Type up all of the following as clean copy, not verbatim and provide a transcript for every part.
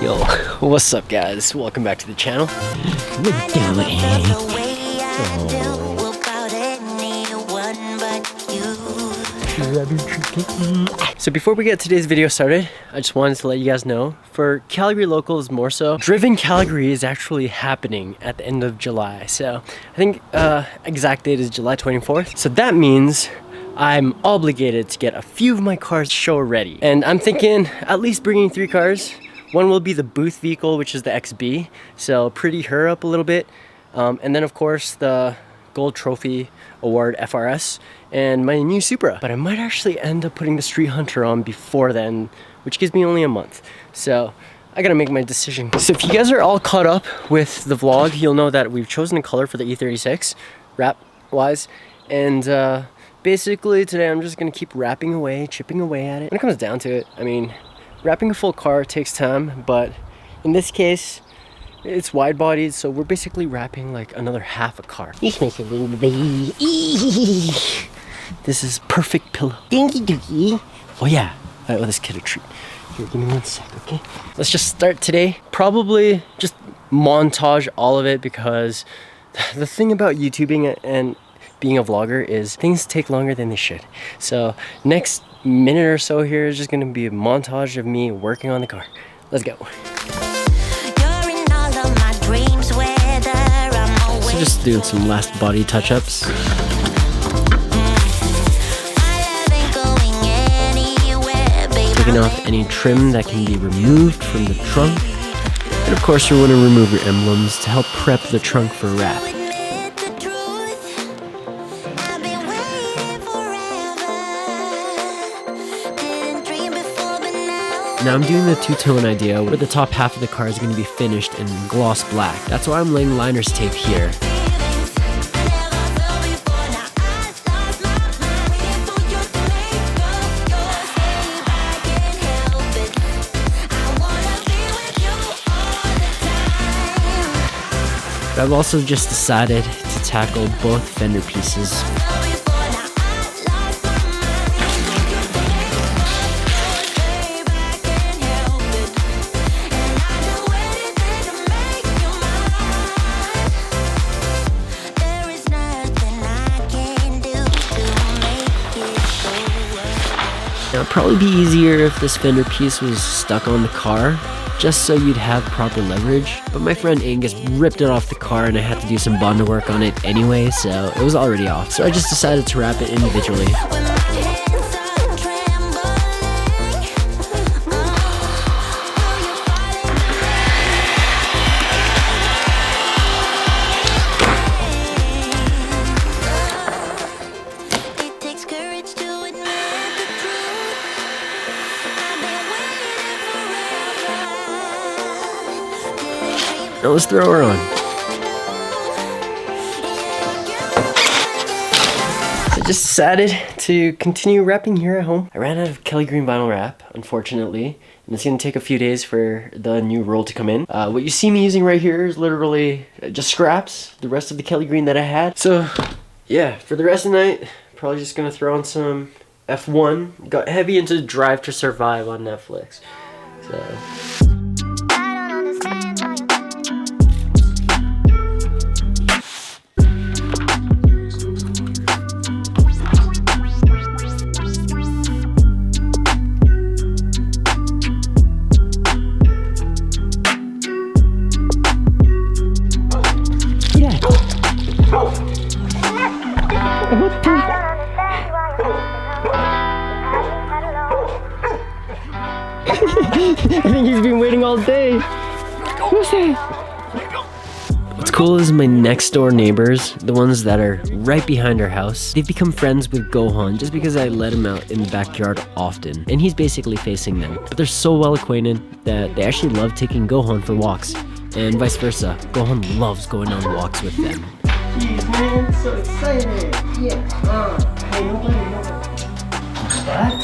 Yo, what's up guys? Welcome back to the channel. So before we get today's video started, I just wanted to let you guys know, for Calgary locals more so, Driven Calgary is actually happening at the end of July. So I think exact date is July 24th. So that means I'm obligated to get a few of my cars show ready. And I'm thinking at least bringing 3 cars. One will be the booth vehicle, which is the XB. So pretty her up a little bit. And then of course the Gold Trophy Award FRS and my new Supra. But I might actually end up putting the Street Hunter on before then, which gives me only a month. So I gotta make my decision. So if you guys are all caught up with the vlog, you'll know that we've chosen a color for the E36, wrap wise. And basically today I'm just gonna keep wrapping away, chipping away at it. When it comes down to it, I mean, wrapping a full car takes time, but in this case, it's wide bodied, so we're basically wrapping like another half a car. This is perfect pillow. Dinky dookie. Oh yeah, I owe this kid a treat. Here, give me 1 sec, okay? Let's just start today. Probably just montage all of it, because the thing about YouTubing and being a vlogger is things take longer than they should. So next minute or so here is just gonna be a montage of me working on the car. Let's go. So just doing some last body touch-ups. Taking off any trim that can be removed from the trunk. And of course you want to remove your emblems to help prep the trunk for wrap. Now I'm doing the two-tone idea where the top half of the car is going to be finished in gloss black. That's why I'm laying liner's tape here. But I've also just decided to tackle both fender pieces. Now, it'd probably be easier if this fender piece was stuck on the car, just so you'd have proper leverage. But my friend Angus ripped it off the car and I had to do some bonder work on it anyway, so it was already off. So I just decided to wrap it individually. Now let's throw her on. So I just decided to continue wrapping here at home. I ran out of Kelly Green vinyl wrap, unfortunately, and it's gonna take a few days for the new roll to come in. What you see me using right here is literally just scraps, the rest of the Kelly Green that I had. So yeah, for the rest of the night, probably just gonna throw on some F1. Got heavy into Drive to Survive on Netflix. So I think he's been waiting all day. Who's that? What's cool is my next door neighbors, the ones that are right behind our house, they've become friends with Gohan just because I let him out in the backyard often. And he's basically facing them. But they're so well acquainted that they actually love taking Gohan for walks. And vice versa. Gohan loves going on walks with them. Jeez, man, so excited. Yeah. Hey, nobody. What?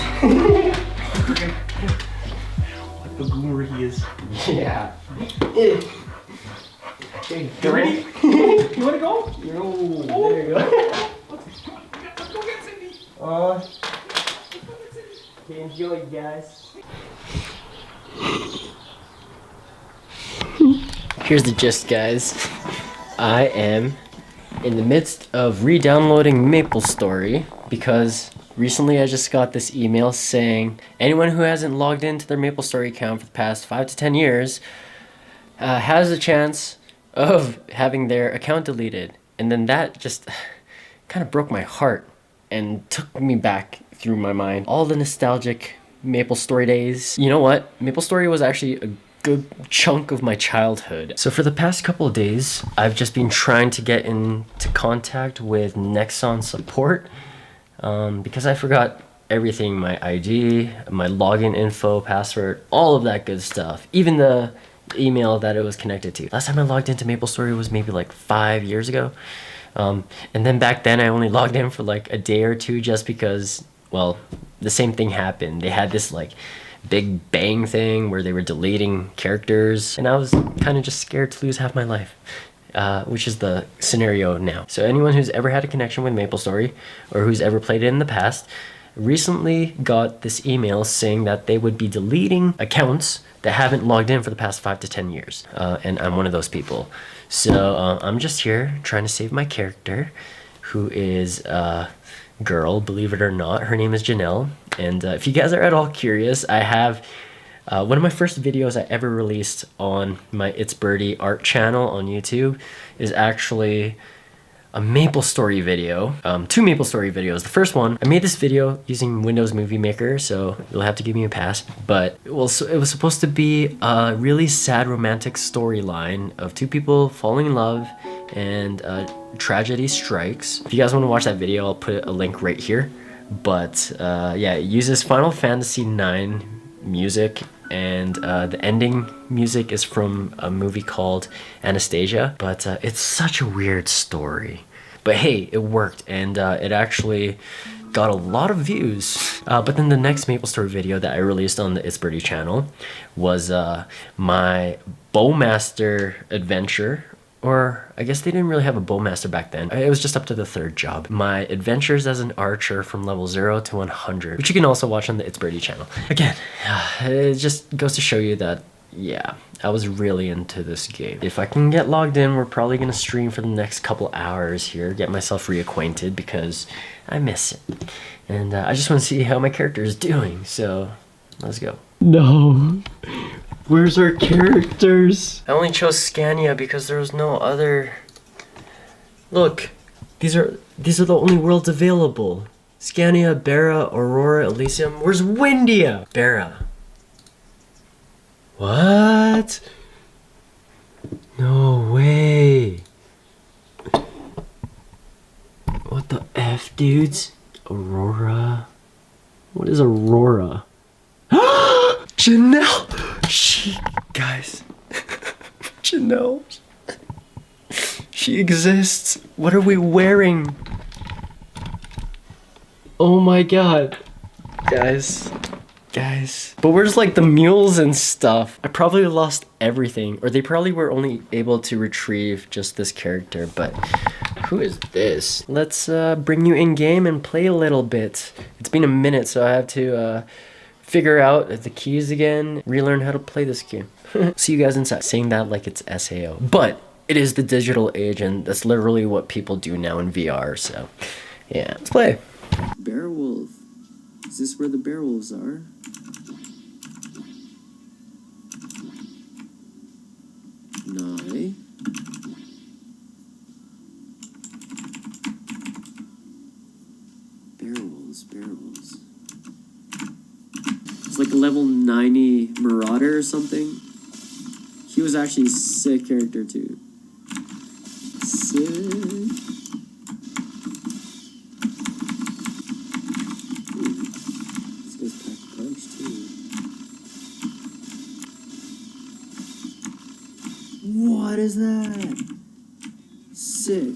What the goomer he is. Yeah. Okay, you ready? You wanna go? No. Oh. There you go. Let's go get Cindy. Okay, enjoy, guys. Here's the gist, guys. I am in the midst of re-downloading MapleStory because recently I just got this email saying anyone who hasn't logged into their MapleStory account for the past 5 to 10 years has a chance of having their account deleted. And then that just kind of broke my heart and took me back through my mind all the nostalgic MapleStory days. You know what? MapleStory was actually a good chunk of my childhood. So for the past couple of days, I've just been trying to get into contact with Nexon support because I forgot everything, my ID, my login info, password, all of that good stuff, even the email that it was connected to. Last time I logged into MapleStory was maybe like 5 years ago. And then back then I only logged in for like a day or two just because, well, the same thing happened. They had this like big bang thing where they were deleting characters and I was kind of just scared to lose half my life, which is the scenario now. So anyone who's ever had a connection with MapleStory or who's ever played it in the past recently got this email saying that they would be deleting accounts that haven't logged in for the past 5 to 10 years. And I'm one of those people. So I'm just here trying to save my character, who is girl, believe it or not. Her name is Janelle, and if you guys are at all curious, I have one of my first videos I ever released on my It's Birdie art channel on YouTube is actually a MapleStory video, 2 MapleStory videos. The first one, I made this video using Windows Movie Maker, so you'll have to give me a pass, but it was supposed to be a really sad romantic storyline of 2 people falling in love and tragedy strikes. If you guys want to watch that video, I'll put a link right here. But yeah, it uses Final Fantasy IX music, and the ending music is from a movie called Anastasia. But it's such a weird story. But hey, it worked, and it actually got a lot of views. But then the next MapleStory video that I released on the It's Birdie channel was my Bowmaster adventure. Or I guess they didn't really have a bowmaster back then. It was just up to the 3rd job. My adventures as an archer from level 0 to 100, which you can also watch on the It's Birdie channel. Again, it just goes to show you that, yeah, I was really into this game. If I can get logged in, we're probably gonna stream for the next couple hours here, get myself reacquainted because I miss it. And I just want to see how my character is doing, so let's go. No. Where's our characters? I only chose Scania because there was no other. Look, these are the only worlds available. Scania, Bera, Aurora, Elysium. Where's Windia? Bera. What? No way. What the F, dudes? Aurora. What is Aurora? Janelle! Guys, Janelle, she exists. What are we wearing? Oh my god. Guys. But where's like the mules and stuff? I probably lost everything, or they probably were only able to retrieve just this character, but who is this? Let's bring you in game and play a little bit. It's been a minute, so I have to figure out the keys again, relearn how to play this game. See you guys inside. Saying that like it's SAO, but it is the digital age, and that's literally what people do now in VR, so yeah, let's play. Beowulf. Is this where the Beowulfs are? No. Beowulfs. It's like a level 90 Marauder or something. He was actually a sick character too. Sick. This guy's packed a punch too. What is that? Sick.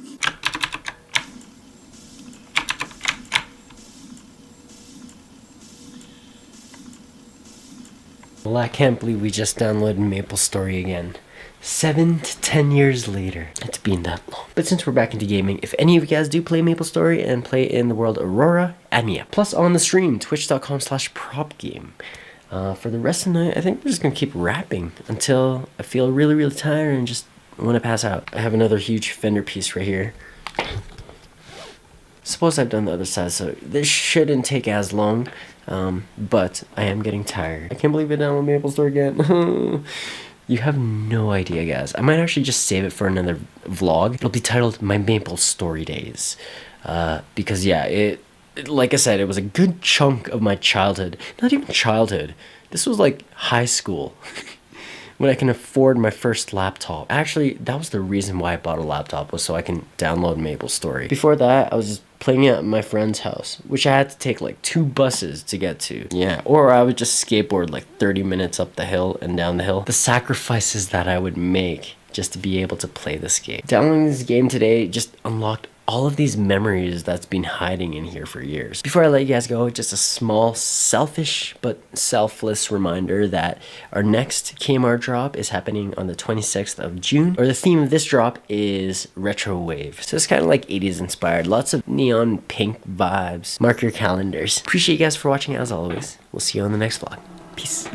Well, I can't believe we just downloaded MapleStory again. 7 to 10 years later. It's been that long. But since we're back into gaming, if any of you guys do play MapleStory and play in the world Aurora, add me up. Plus on the stream, twitch.com/propgame. For the rest of the night, I think we're just gonna keep rapping until I feel really, really tired and just want to pass out. I have another huge fender piece right here. Suppose I've done the other side, so this shouldn't take as long, but I am getting tired. I can't believe it now with MapleStory again. You have no idea, guys. I might actually just save it for another vlog. It'll be titled My MapleStory Days, because yeah, like I said, it was a good chunk of my childhood. Not even childhood. This was like high school. When I can afford my first laptop. Actually, that was the reason why I bought a laptop, was so I can download MapleStory. Before that, I was just playing it at my friend's house, which I had to take like 2 buses to get to. Yeah, or I would just skateboard like 30 minutes up the hill and down the hill. The sacrifices that I would make just to be able to play this game. Downloading this game today just unlocked all of these memories that's been hiding in here for years. Before I let you guys go, just a small selfish but selfless reminder that our next KMR drop is happening on the 26th of June, or the theme of this drop is retro wave. So it's kind of like 80s inspired, lots of neon pink vibes. Mark your calendars. Appreciate you guys for watching as always. We'll see you on the next vlog. Peace.